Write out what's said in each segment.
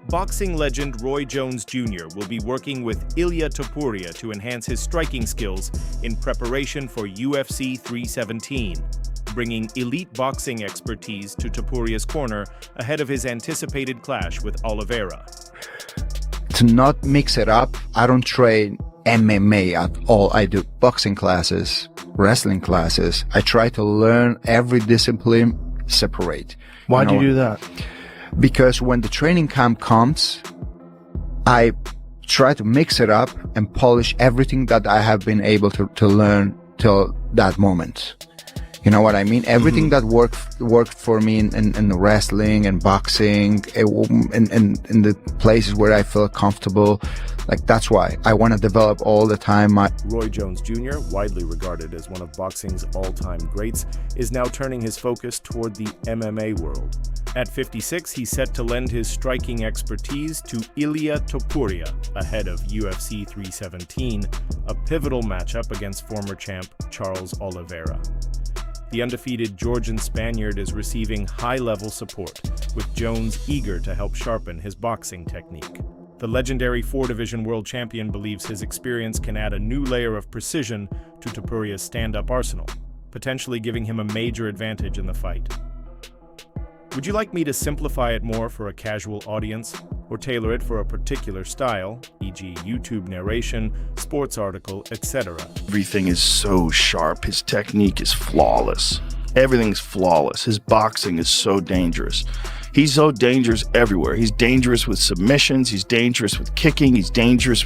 Boxing legend Roy Jones Jr. will be working with Ilia Topuria to enhance his striking skills in preparation for UFC 317, bringing elite boxing expertise to Topuria's corner ahead of his anticipated clash with Oliveira. To not mix it up, I don't train MMA at all. I do boxing classes, wrestling classes. I try to learn every discipline separate. Why do you do that? Because when the training camp comes, I try to mix it up and polish everything that I have been able to learn till that moment. You know what I mean? Everything that worked for me in wrestling and boxing, in the places where I feel comfortable. Like, that's why I want to develop all the time. Roy Jones Jr., widely regarded as one of boxing's all-time greats, is now turning his focus toward the MMA world. At 56, he's set to lend his striking expertise to Ilia Topuria ahead of UFC 317, a pivotal matchup against former champ Charles Oliveira. The undefeated Georgian Spaniard is receiving high-level support, with Jones eager to help sharpen his boxing technique. The legendary four-division world champion believes his experience can add a new layer of precision to Topuria's stand-up arsenal, potentially giving him a major advantage in the fight. Would you like me to simplify it more for a casual audience, or tailor it for a particular style, e.g. YouTube narration, sports article, etc.? Everything is so sharp. His technique is flawless. Everything's flawless. His boxing is so dangerous. He's so dangerous everywhere. He's dangerous with submissions. He's dangerous with kicking. He's dangerous.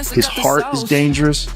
His heart is dangerous.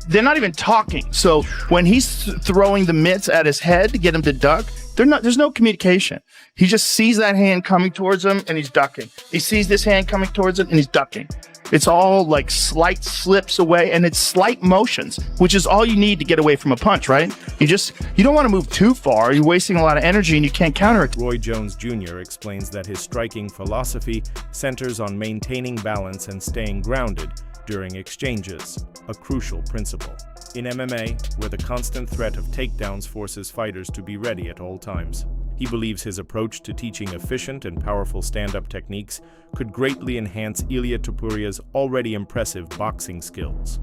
They're not even talking. So when he's throwing the mitts at his head to get him to duck, there's no communication. He just sees that hand coming towards him and he's ducking. He sees this hand coming towards him and he's ducking. It's all like slight slips away, and it's slight motions, which is all you need to get away from a punch, right? You don't want to move too far. You're wasting a lot of energy and you can't counter it. Roy Jones Jr. explains that his striking philosophy centers on maintaining balance and staying grounded during exchanges, a crucial principle. In MMA, where the constant threat of takedowns forces fighters to be ready at all times, he believes his approach to teaching efficient and powerful stand-up techniques could greatly enhance Ilia Topuria's already impressive boxing skills.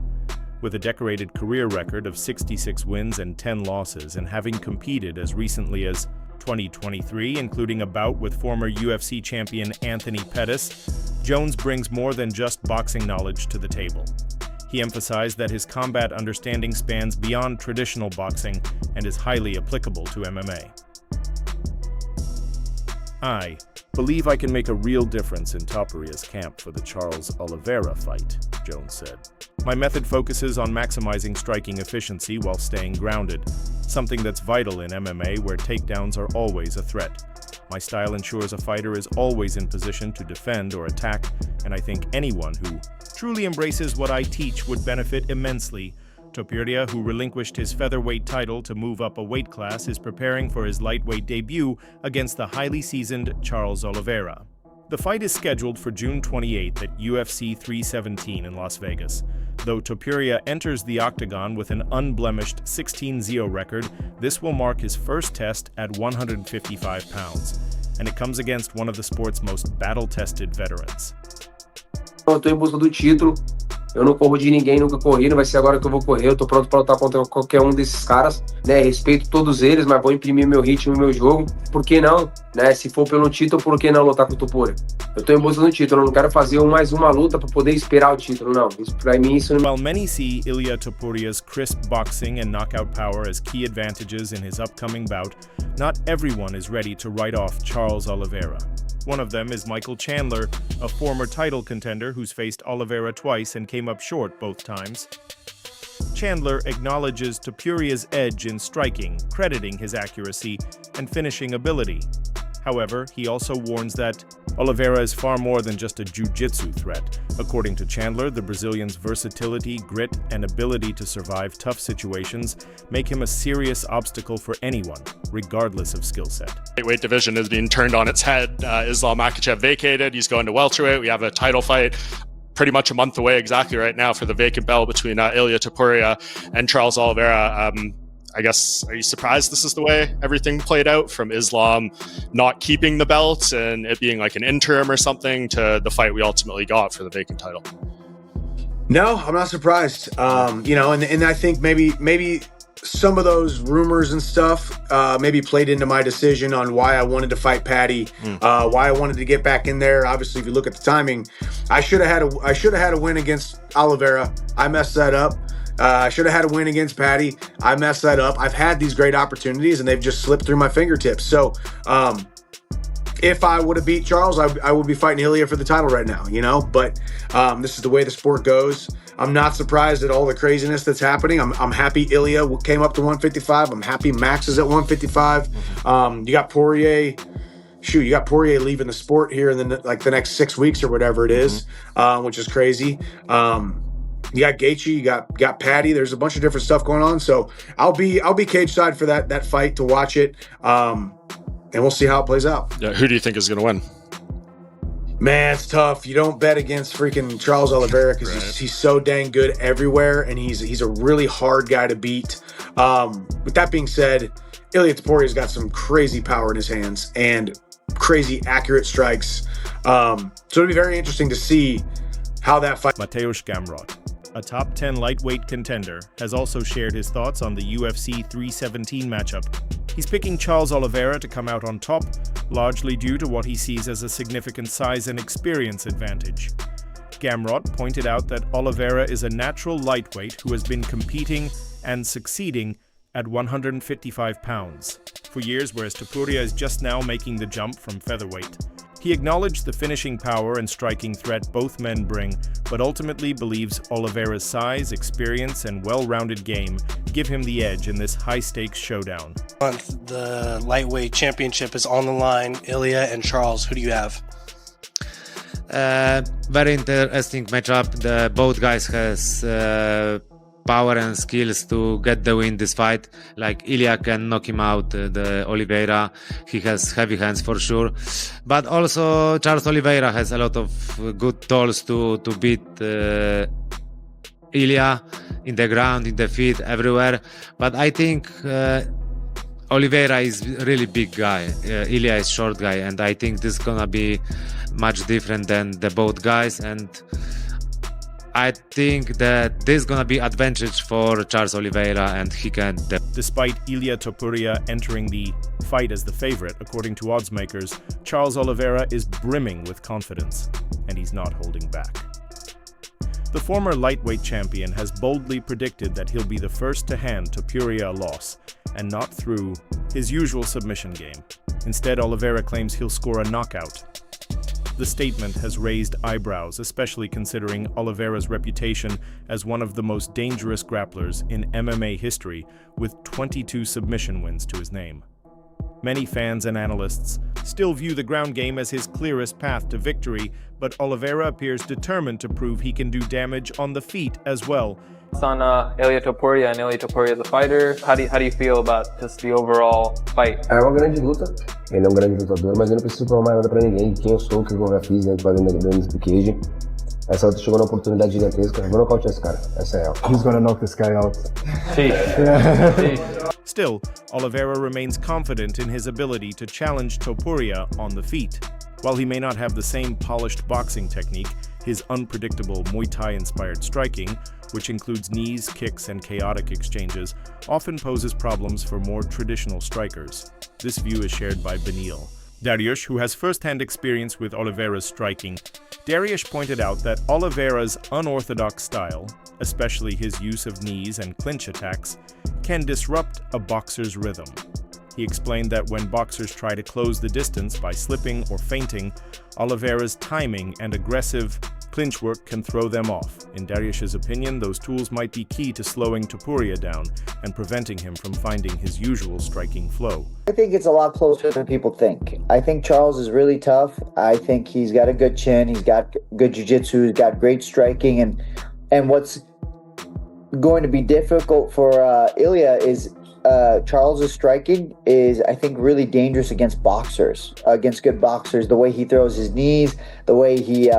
With a decorated career record of 66 wins and 10 losses, and having competed as recently as 2023, including a bout with former UFC champion Anthony Pettis, Jones brings more than just boxing knowledge to the table. He emphasized that his combat understanding spans beyond traditional boxing and is highly applicable to MMA. "I believe I can make a real difference in Topuria's camp for the Charles Oliveira fight," Jones said. "My method focuses on maximizing striking efficiency while staying grounded, something that's vital in MMA where takedowns are always a threat. My style ensures a fighter is always in position to defend or attack, and I think anyone who truly embraces what I teach would benefit immensely." Topuria, who relinquished his featherweight title to move up a weight class, is preparing for his lightweight debut against the highly seasoned Charles Oliveira. The fight is scheduled for June 28th at UFC 317 in Las Vegas. Though Topuria enters the octagon with an unblemished 16-0 record, this will mark his first test at 155 pounds, and it comes against one of the sport's most battle-tested veterans. Eu tô em busca do título. Eu não corro de ninguém, nunca corri, não vai ser agora que eu vou correr. Eu tô pronto para lutar contra qualquer um desses caras, né? Respeito todos eles, mas vou imprimir meu ritmo, meu jogo. Por que não, né? Se for pelo título, por que não lutar com o Topuria? Eu tô em busca do título, eu não quero fazer mais uma luta para poder esperar o título, não. Isso para mim isso não. While many see Ilia Topuria's crisp boxing and knockout power as key advantages in his upcoming bout, not everyone is ready to write off Charles Oliveira. One of them is Michael Chandler, a former title contender who's faced Oliveira twice and came up short both times. Chandler acknowledges Topuria's edge in striking, crediting his accuracy and finishing ability. However, he also warns that Oliveira is far more than just a jiu-jitsu threat. According to Chandler, the Brazilian's versatility, grit, and ability to survive tough situations make him a serious obstacle for anyone, regardless of skill set. Lightweight division is being turned on its head. Islam Makhachev vacated. He's going to welterweight. We have a title fight pretty much a month away exactly right now for the vacant belt between Ilia Topuria and Charles Oliveira. I guess, are you surprised this is the way everything played out, from Islam not keeping the belt and it being like an interim or something to the fight we ultimately got for the vacant title? No, I'm not surprised. You know, and I think maybe some of those rumors and stuff maybe played into my decision on why I wanted to fight Paddy, why I wanted to get back in there. Obviously, if you look at the timing, I should have had a win against Oliveira. I messed that up. I should have had a win against Paddy. I messed that up. I've had these great opportunities and they've just slipped through my fingertips. So if I would have beat Charles, I would be fighting Ilia for the title right now, you know? But this is the way the sport goes. I'm not surprised at all the craziness that's happening. I'm happy Ilia came up to 155. I'm happy Max is at 155. You got Poirier. You got Poirier leaving the sport here in the next 6 weeks or whatever it is, which is crazy. You got Gaethje, you got Paddy. There's a bunch of different stuff going on. So I'll be cage side for that fight to watch it, and we'll see how it plays out. Yeah, who do you think is going to win? Man, it's tough. You don't bet against freaking Charles Oliveira because he's so dang good everywhere, and he's a really hard guy to beat. With that being said, Ilia Topuria's got some crazy power in his hands and crazy accurate strikes. So it'll be very interesting to see how that fight. Mateusz Gamrot, a top 10 lightweight contender, has also shared his thoughts on the UFC 317 matchup. He's picking Charles Oliveira to come out on top, largely due to what he sees as a significant size and experience advantage. Gamrot pointed out that Oliveira is a natural lightweight who has been competing and succeeding at 155 pounds for years, whereas Topuria is just now making the jump from featherweight. He acknowledged the finishing power and striking threat both men bring, but ultimately believes Oliveira's size, experience, and well-rounded game give him the edge in this high-stakes showdown. The lightweight championship is on the line. Ilia and Charles, who do you have? Very interesting matchup. Both guys has power and skills to get the win this fight. Like Ilia can knock him out, the Oliveira. He has heavy hands for sure. But also Charles Oliveira has a lot of good tools to beat Ilia in the ground, in the feet, everywhere. But I think Oliveira is really big guy. Ilia is short guy, and I think this is gonna be much different than the both guys. And I think that this is gonna be advantage for Charles Oliveira, and he can. Despite Ilia Topuria entering the fight as the favorite, according to oddsmakers, Charles Oliveira is brimming with confidence, and he's not holding back. The former lightweight champion has boldly predicted that he'll be the first to hand Topuria a loss, and not through his usual submission game. Instead, Oliveira claims he'll score a knockout. The statement has raised eyebrows, especially considering Oliveira's reputation as one of the most dangerous grapplers in MMA history, with 22 submission wins to his name. Many fans and analysts still view the ground game as his clearest path to victory, but Oliveira appears determined to prove he can do damage on the feet as well. On Ilia Topuria, and Ilia Topuria is a fighter. How do you feel about just the overall fight? É uma grande luta. Ele é um grande lutador, mas eu não preciso provar nada pra ninguém. Quem eu sou, o que eu já fiz dentro do cage. Essa luta chegou numa oportunidade gigantesca. Eu vou nocautear esse cara. Essa é ela. He's gonna knock this guy out. Still, Oliveira remains confident in his ability to challenge Topuria on the feet. While he may not have the same polished boxing technique, his unpredictable Muay Thai-inspired striking, which includes knees, kicks, and chaotic exchanges, often poses problems for more traditional strikers. This view is shared by Benil. Dariush, who has first-hand experience with Oliveira's striking, Dariush pointed out that Oliveira's unorthodox style, especially his use of knees and clinch attacks, can disrupt a boxer's rhythm. He explained that when boxers try to close the distance by slipping or feinting, Oliveira's timing and aggressive Clinch work can throw them off. In Dariush's opinion, those tools might be key to slowing Topuria down and preventing him from finding his usual striking flow. I think it's a lot closer than people think. I think Charles is really tough. I think he's got a good chin. He's got good jiu-jitsu. He's got great striking. And what's going to be difficult for Ilia is Charles's striking is, I think, really dangerous against boxers, against good boxers. The way he throws his knees, the way he,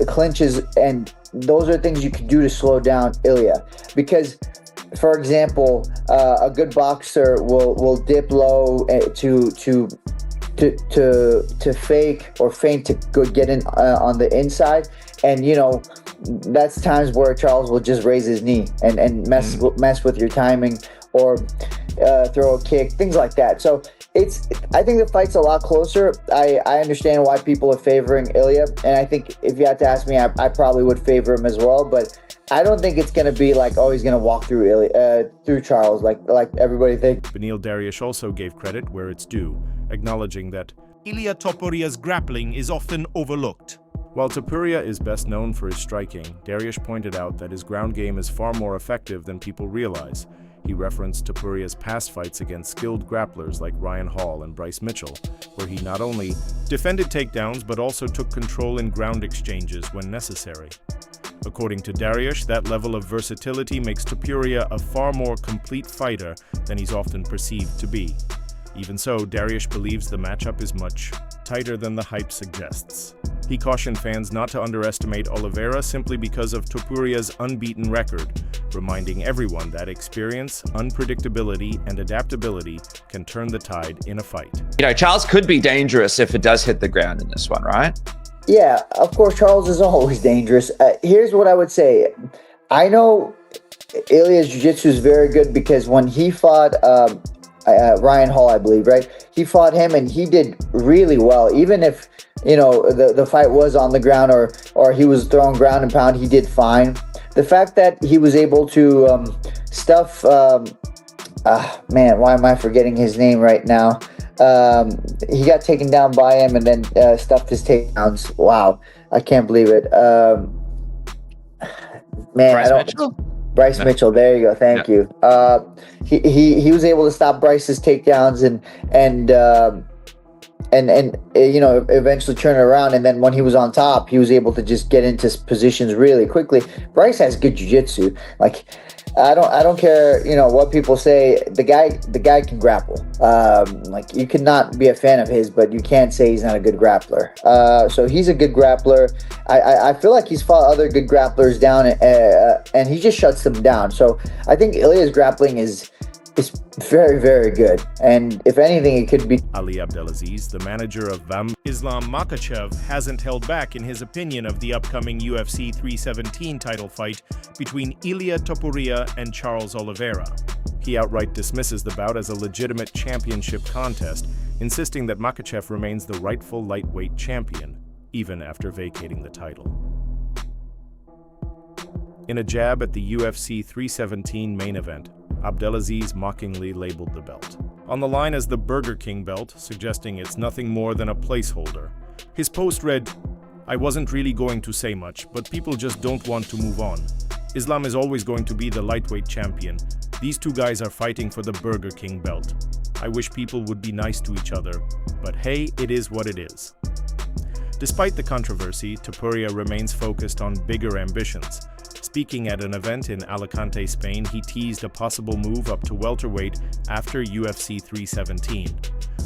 clinches, and those are things you can do to slow down Ilia. Because, for example, a good boxer will dip low to fake or feint to go get in on the inside, and that's times where Charles will just raise his knee and mess with your timing, or throw a kick, things like that. So I think the fight's a lot closer. I understand why people are favoring Ilia, and I think if you had to ask me, I probably would favor him as well. But I don't think it's going to be like, oh, he's going to walk through through Charles like everybody thinks. Beneil Dariush also gave credit where it's due, acknowledging that Ilia Topuria's grappling is often overlooked. While Topuria is best known for his striking, Dariush pointed out that his ground game is far more effective than people realize. He referenced Topuria's past fights against skilled grapplers like Ryan Hall and Bryce Mitchell, where he not only defended takedowns but also took control in ground exchanges when necessary. According to Dariush, that level of versatility makes Topuria a far more complete fighter than he's often perceived to be. Even so, Dariush believes the matchup is much tighter than the hype suggests. He cautioned fans not to underestimate Oliveira simply because of Topuria's unbeaten record, reminding everyone that experience, unpredictability, and adaptability can turn the tide in a fight. Charles could be dangerous if it does hit the ground in this one, right? Yeah, of course, Charles is always dangerous. Here's what I would say. I know Ilia's jiu-jitsu is very good because when he fought Ryan Hall, I believe, right? He fought him and he did really well. Even if, the fight was on the ground or he was throwing ground and pound, he did fine. The fact that he was able to stuff, why am I forgetting his name right now? He got taken down by him and then stuffed his takedowns. Wow, I can't believe it. Bryce Mitchell, there you go. Thank you. He was able to stop Bryce's takedowns and eventually turn it around. And then when he was on top, he was able to just get into positions really quickly. Bryce has good jiu-jitsu. Like, I don't care, what people say. The guy can grapple. You cannot be a fan of his, but you can't say he's not a good grappler. So he's a good grappler. I feel like he's fought other good grapplers down, and he just shuts them down. So I think Ilia's grappling is very, very good. And if anything, it could be. Ali Abdelaziz, the manager of Islam Makhachev, hasn't held back in his opinion of the upcoming UFC 317 title fight between Ilia Topuria and Charles Oliveira. He outright dismisses the bout as a legitimate championship contest, insisting that Makhachev remains the rightful lightweight champion, even after vacating the title. In a jab at the UFC 317 main event, Abdelaziz mockingly labeled the belt on the line as the Burger King belt, suggesting it's nothing more than a placeholder. His post read, "I wasn't really going to say much, but people just don't want to move on. Islam is always going to be the lightweight champion. These two guys are fighting for the Burger King belt. I wish people would be nice to each other, but hey, it is what it is." Despite the controversy, Topuria remains focused on bigger ambitions. Speaking at an event in Alicante, Spain, he teased a possible move up to welterweight after UFC 317.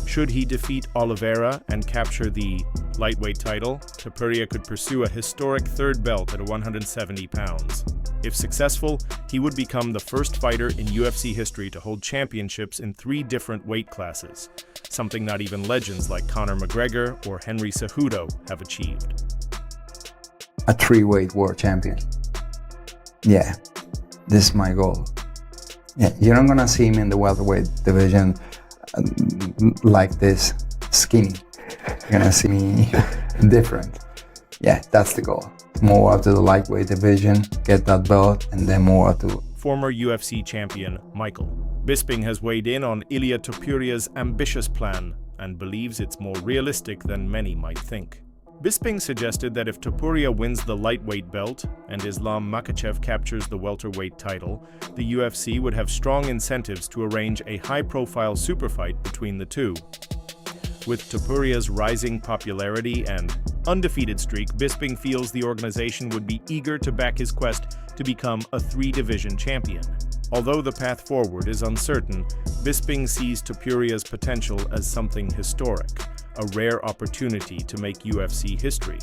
Should he defeat Oliveira and capture the lightweight title, Topuria could pursue a historic third belt at 170 pounds. If successful, he would become the first fighter in UFC history to hold championships in 3 different weight classes, something not even legends like Conor McGregor or Henry Cejudo have achieved. A 3-weight world champion. Yeah, this is my goal. Yeah, you're not gonna see him in the welterweight division like this, skinny. You're gonna see me different. Yeah, that's the goal. More up to the lightweight division, get that belt, and then more up to... Former UFC champion Michael Bisping has weighed in on Ilia Topuria's ambitious plan and believes it's more realistic than many might think. Bisping suggested that if Topuria wins the lightweight belt and Islam Makhachev captures the welterweight title, the UFC would have strong incentives to arrange a high-profile super fight between the two. With Topuria's rising popularity and undefeated streak, Bisping feels the organization would be eager to back his quest to become a three-division champion. Although the path forward is uncertain, Bisping sees Topuria's potential as something historic, a rare opportunity to make UFC history.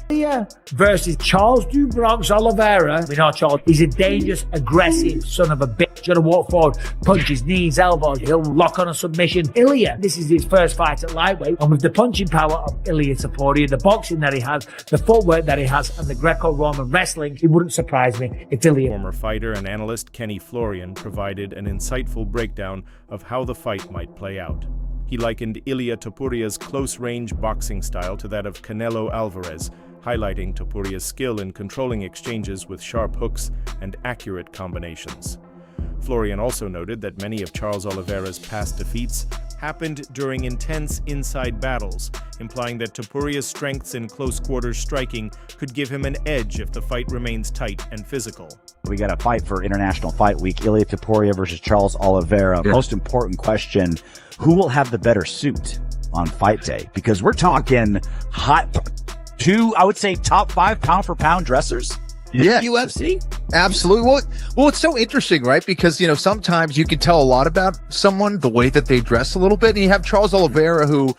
Versus Charles Bronx Oliveira. We know Charles, he's a dangerous, aggressive son of a bitch. Gonna walk forward, punches, knees, elbows, he'll lock on a submission. Ilia, this is his first fight at lightweight, and with the punching power of Ilia Topuria, the boxing that he has, the footwork that he has, and the Greco-Roman wrestling, it wouldn't surprise me if Ilia... Former fighter and analyst Kenny Florian provided an insightful breakdown of how the fight might play out. He likened Ilia Topuria's close-range boxing style to that of Canelo Alvarez, highlighting Topuria's skill in controlling exchanges with sharp hooks and accurate combinations. Florian also noted that many of Charles Oliveira's past defeats happened during intense inside battles, implying that Topuria's strengths in close-quarters striking could give him an edge if the fight remains tight and physical. We got a fight for International Fight Week, Ilia Topuria versus Charles Oliveira. Yeah. Most important question, who will have the better suit on fight day? Because we're talking I would say top 5 pound-for-pound dressers. Yeah. UFC? Absolutely. Well, it's so interesting, right? Because, sometimes you can tell a lot about someone, the way that they dress a little bit. And you have Charles Oliveira, who,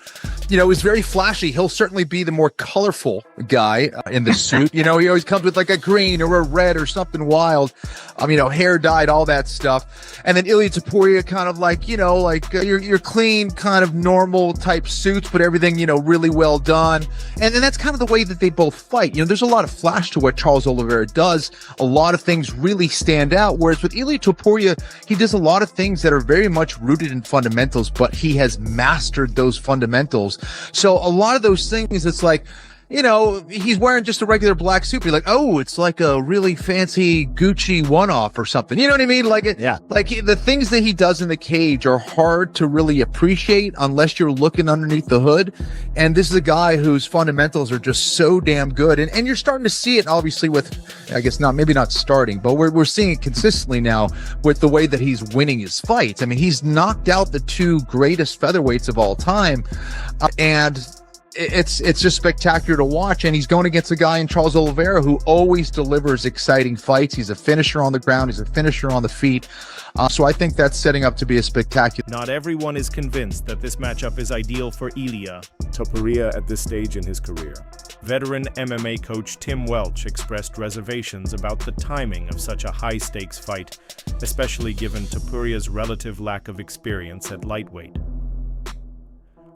is very flashy. He'll certainly be the more colorful guy in the suit. He always comes with like a green or a red or something wild. Hair dyed, all that stuff. And then Ilia Topuria kind of like, your clean, kind of normal type suits, but everything, really well done. And then that's kind of the way that they both fight. There's a lot of flash to what Charles Oliveira does. A lot of things really stand out, whereas with Ilia Topuria, he does a lot of things that are very much rooted in fundamentals, but he has mastered those fundamentals. So a lot of those things, it's like, he's wearing just a regular black suit. You're like, oh, it's like a really fancy Gucci one-off or something. You know what I mean? Like the things that he does in the cage are hard to really appreciate unless you're looking underneath the hood. And this is a guy whose fundamentals are just so damn good. And you're starting to see it, obviously, with, I guess maybe not starting, but we're seeing it consistently now with the way that he's winning his fights. I mean, he's knocked out the 2 greatest featherweights of all time. And it's just spectacular to watch, and he's going against a guy in Charles Oliveira who always delivers exciting fights. He's a finisher on the ground, he's a finisher on the feet, so I think that's setting up to be a spectacular. Not everyone is convinced that this matchup is ideal for Ilia Topuria at this stage in his career. Veteran MMA coach Tim Welch expressed reservations about the timing of such a high-stakes fight, especially given Topuria's relative lack of experience at lightweight.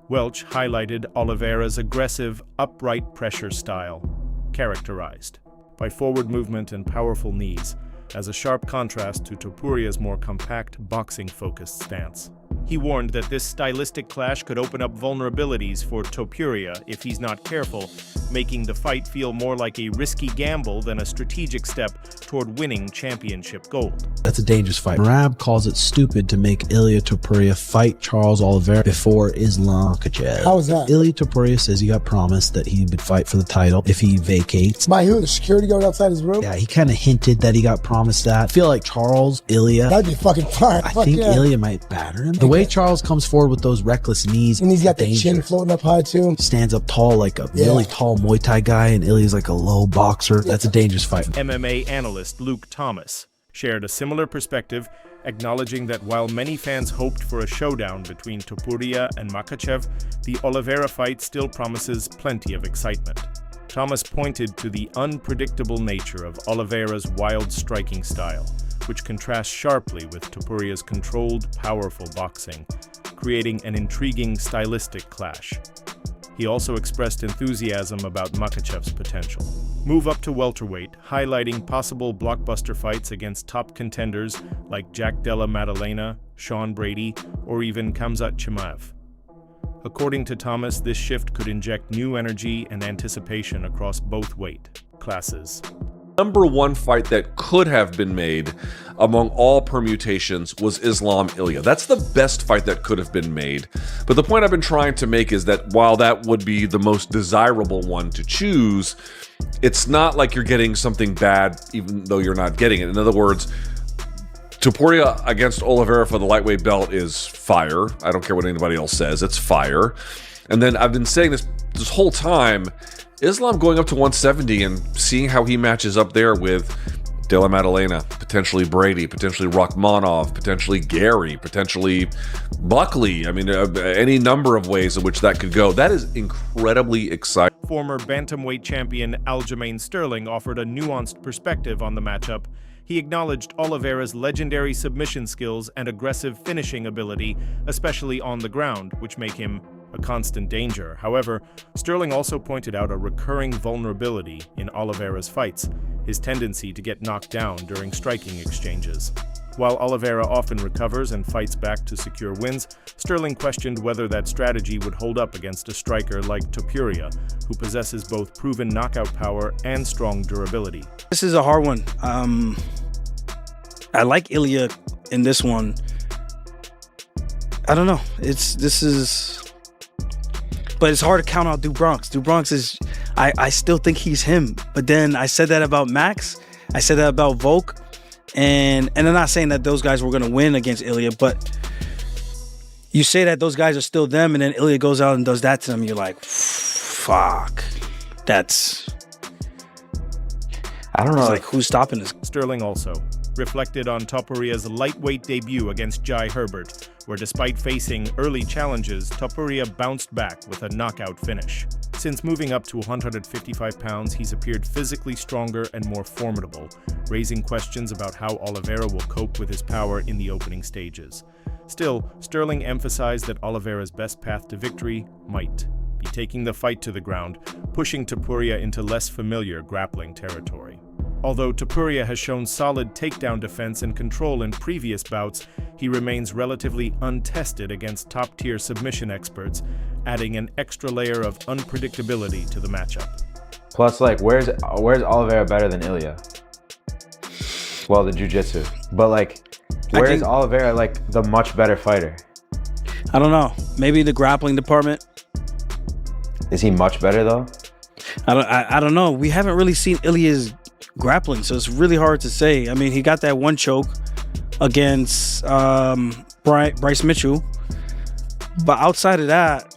Welch highlighted Oliveira's aggressive, upright pressure style, characterized by forward movement and powerful knees, as a sharp contrast to Topuria's more compact, boxing-focused stance. He warned that this stylistic clash could open up vulnerabilities for Topuria if he's not careful, making the fight feel more like a risky gamble than a strategic step toward winning championship gold. That's a dangerous fight. Rab calls it stupid to make Ilia Topuria fight Charles Oliveira before Islam Makhachev. How is that? Ilia Topuria says he got promised that he would fight for the title if he vacates. By who? The security guard outside his room? Yeah, he kind of hinted that he got promised that. I feel like Charles, Ilia... That'd be fucking fun. I think Ilia might batter him. The way Charles comes forward with those reckless knees, and he's got the chin floating up high too. Stands up tall like a really tall Muay Thai guy, and Ilia's like a low boxer. That's a dangerous fight. MMA analyst Luke Thomas shared a similar perspective, acknowledging that while many fans hoped for a showdown between Topuria and Makhachev, the Oliveira fight still promises plenty of excitement. Thomas pointed to the unpredictable nature of Oliveira's wild striking style, which contrasts sharply with Topuria's controlled, powerful boxing, creating an intriguing stylistic clash. He also expressed enthusiasm about Makhachev's potential. Move up to welterweight, highlighting possible blockbuster fights against top contenders like Jack Della Maddalena, Sean Brady, or even Khamzat Chimaev. According to Thomas, this shift could inject new energy and anticipation across both weight classes. Number one fight that could have been made among all permutations was Islam Ilia. That's the best fight that could have been made. But the point I've been trying to make is that while that would be the most desirable one to choose, it's not like you're getting something bad even though you're not getting it. In other words, Topuria against Oliveira for the lightweight belt is fire. I don't care what anybody else says. It's fire. And then I've been saying this whole time, Islam going up to 170 and seeing how he matches up there with De La Maddalena, potentially Brady, potentially Rachmanov, potentially Gary, potentially Buckley. I mean, any number of ways in which that could go. That is incredibly exciting. Former bantamweight champion Aljamain Sterling offered a nuanced perspective on the matchup. He acknowledged Oliveira's legendary submission skills and aggressive finishing ability, especially on the ground, which make him a constant danger. However, Sterling also pointed out a recurring vulnerability in Oliveira's fights, his tendency to get knocked down during striking exchanges. While Oliveira often recovers and fights back to secure wins, Sterling questioned whether that strategy would hold up against a striker like Topuria, who possesses both proven knockout power and strong durability. This is a hard one. I like Ilia in this one. I don't know. But it's hard to count out Dubronx. Dubronx is, I still think he's him. But then I said that about Max. I said that about Volk. And I'm not saying that those guys were going to win against Ilia, but you say that those guys are still them, and then Ilia goes out and does that to them. You're like, fuck. I don't know. It's like, who's stopping this? Sterling also reflected on Topuria's lightweight debut against Jai Herbert, where despite facing early challenges, Topuria bounced back with a knockout finish. Since moving up to 155 pounds, he's appeared physically stronger and more formidable, raising questions about how Oliveira will cope with his power in the opening stages. Still, Sterling emphasized that Oliveira's best path to victory might be taking the fight to the ground, pushing Topuria into less familiar grappling territory. Although Topuria has shown solid takedown defense and control in previous bouts, he remains relatively untested against top-tier submission experts, adding an extra layer of unpredictability to the matchup. Plus, like, where's Oliveira better than Ilia? Well, the jiu-jitsu. But, like, where's Oliveira, like, the much better fighter? I don't know. Maybe the grappling department. Is he much better, though? I don't know. We haven't really seen Ilia's grappling, so it's really hard to say. I mean, he got that one choke against Bryce Mitchell, but outside of that,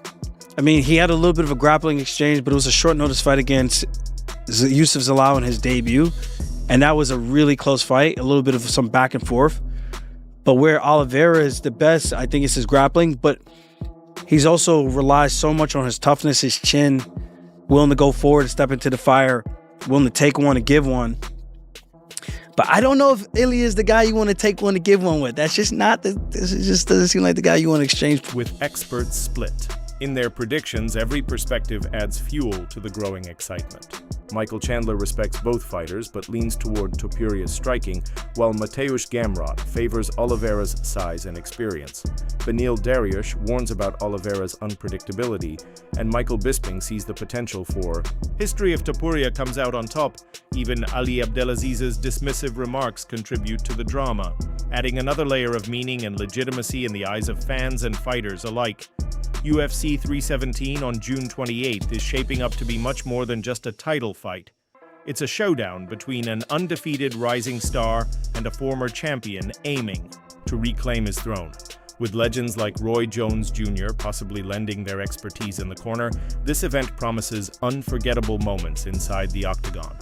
I mean, he had a little bit of a grappling exchange, but it was a short notice fight against Yusuf Zalal in his debut, and that was a really close fight, a little bit of some back and forth. But where Oliveira is the best, I think, is his grappling, but he's also relies so much on his toughness, his chin, willing to go forward, step into the fire, willing to take one and give one. But I don't know if Ilia is the guy you want to take one to give one with. That's just not this just doesn't seem like the guy you want to exchange. With experts split. In their predictions, every perspective adds fuel to the growing excitement. Michael Chandler respects both fighters, but leans toward Topuria's striking, while Mateusz Gamrot favors Oliveira's size and experience. Beneil Dariush warns about Oliveira's unpredictability, and Michael Bisping sees the potential for history if Topuria comes out on top. Even Ali Abdelaziz's dismissive remarks contribute to the drama, adding another layer of meaning and legitimacy in the eyes of fans and fighters alike. UFC 317 on June 28th is shaping up to be much more than just a title fight. It's a showdown between an undefeated rising star and a former champion aiming to reclaim his throne. With legends like Roy Jones Jr. possibly lending their expertise in the corner, this event promises unforgettable moments inside the octagon.